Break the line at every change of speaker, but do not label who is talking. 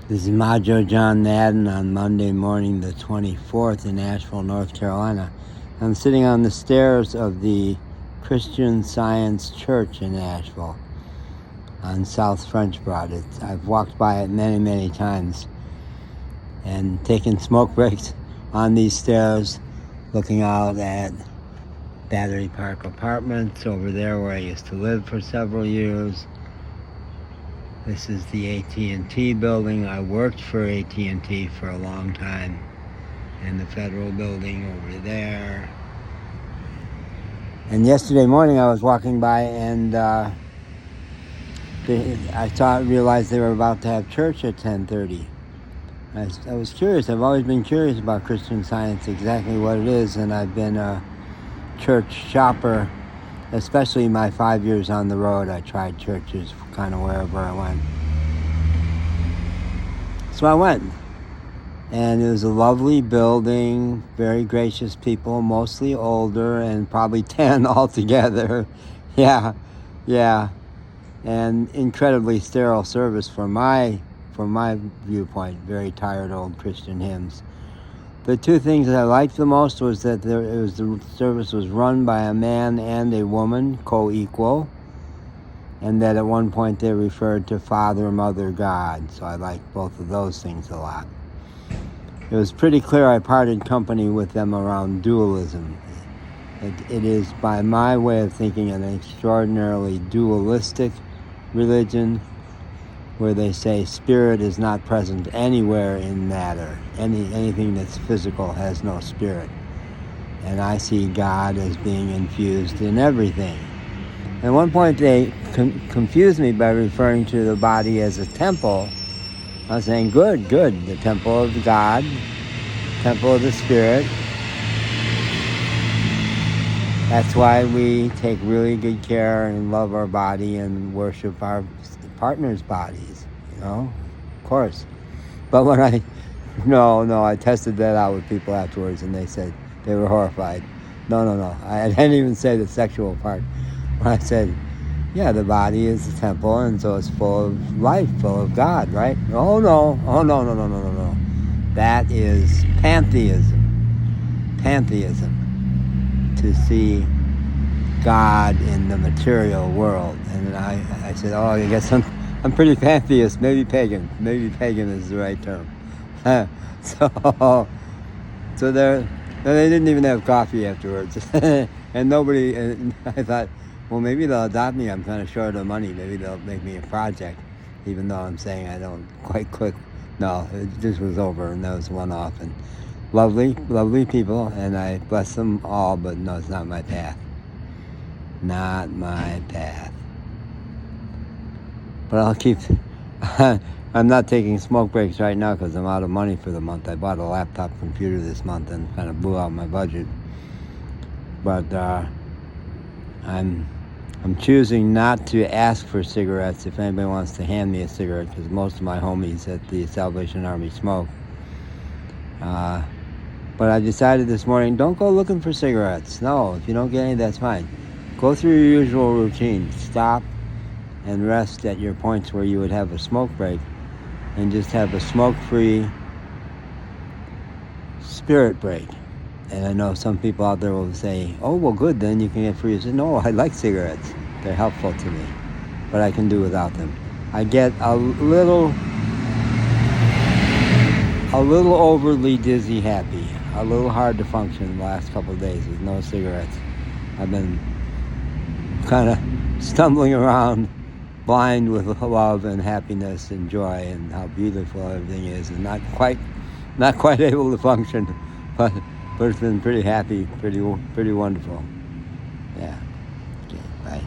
This is Majo John Madden on Monday morning the 24th in Asheville, North Carolina. I'm sitting on the stairs of the Christian Science Church in Asheville on South French Broad. I've walked by it many, many times and taken smoke breaks on these stairs, looking out at Battery Park Apartments over there where I used to live for several years. This is the AT&T building. I worked for AT&T for a long time in the federal building over there. And yesterday morning I was walking by and I realized they were about to have church at 10:30. I was curious. I've always been curious about Christian Science, exactly what it is, and I've been a church shopper, especially my 5 years on the road. I tried churches kind of wherever I went. So I went. And it was a lovely building, very gracious people, mostly older, and probably 10 altogether. Yeah. And incredibly sterile service from my viewpoint, very tired old Christian hymns. The two things that I liked the most was that the service was run by a man and a woman, co-equal, and that at one point they referred to Father, Mother, God. So I liked both of those things a lot. It was pretty clear I parted company with them around dualism. It is, by my way of thinking, an extraordinarily dualistic religion, where they say spirit is not present anywhere in matter. Anything that's physical has no spirit. And I see God as being infused in everything. At one point they confused me by referring to the body as a temple. I was saying, good, the temple of God, temple of the Spirit. That's why we take really good care and love our body and worship our partner's bodies, of course. But when I tested that out with people afterwards, and they said they were horrified. No, I didn't even say the sexual part. When I said, yeah, the body is the temple, and so it's full of life, full of God, right? Oh no. That is pantheism. To see God in the material world. And I said, I guess I'm pretty pantheist, maybe pagan. Maybe pagan is the right term. So they didn't even have coffee afterwards. And I thought, well, maybe they'll adopt me. I'm kind of short of money. Maybe they'll make me a project, even though I'm saying I don't quite click. No, it just was over, and that was one off. And lovely people, and I bless them all, but no, it's not my path. Not my path. But I'll keep... I'm not taking smoke breaks right now because I'm out of money for the month. I bought a laptop computer this month and kind of blew out my budget. But I'm choosing not to ask for cigarettes if anybody wants to hand me a cigarette, because most of my homies at the Salvation Army smoke. But I decided this morning, don't go looking for cigarettes. No, if you don't get any, that's fine. Go through your usual routine. Stop and rest at your points where you would have a smoke break, and just have a smoke-free spirit break. And I know some people out there will say, oh, well, good, then you can get free. I say, no, I like cigarettes. They're helpful to me, but I can do without them. I get a little overly dizzy happy, a little hard to function the last couple of days with no cigarettes. I've been kind of stumbling around, blind with love and happiness and joy and how beautiful everything is, and not quite able to function, but it's been pretty happy, pretty wonderful. Yeah. Okay, bye.